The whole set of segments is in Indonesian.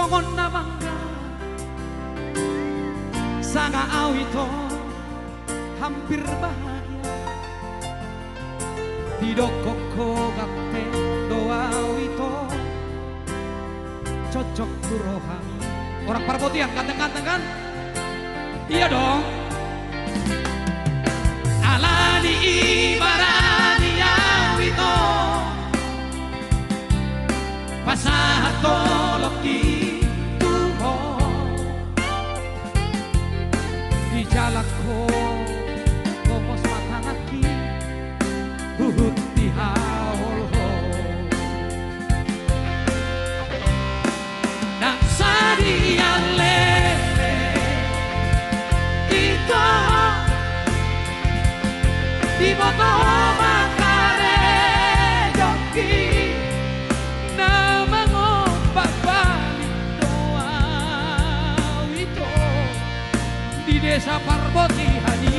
Mohon na bangga Sanga awito hampir bahagia Didokok ko gakte doa awito Cocok turohani. Orang Parbotian ganteng-ganteng kan? Iya dong. Alani ibarani awito Pasahato loki tuho Di jalak ko komos matanaki Huhut di haol ho Nang sadi yang lele Ito Di moto makare joki di desa Parbotiani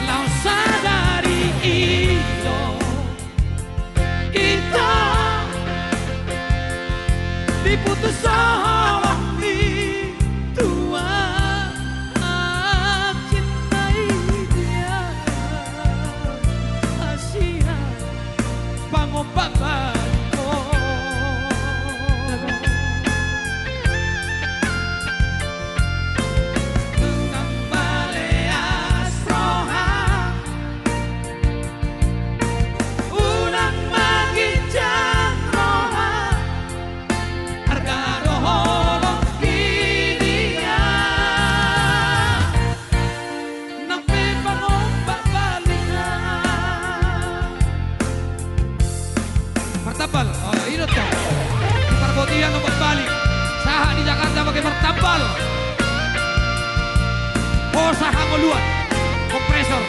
lau sadari itu diputus orang di tua cintai dia Asia pangopapa martabal, oh ingat ka di Parbotian o pagbalik saha di Jakarta pakai martabal o sa hanguluan kompresor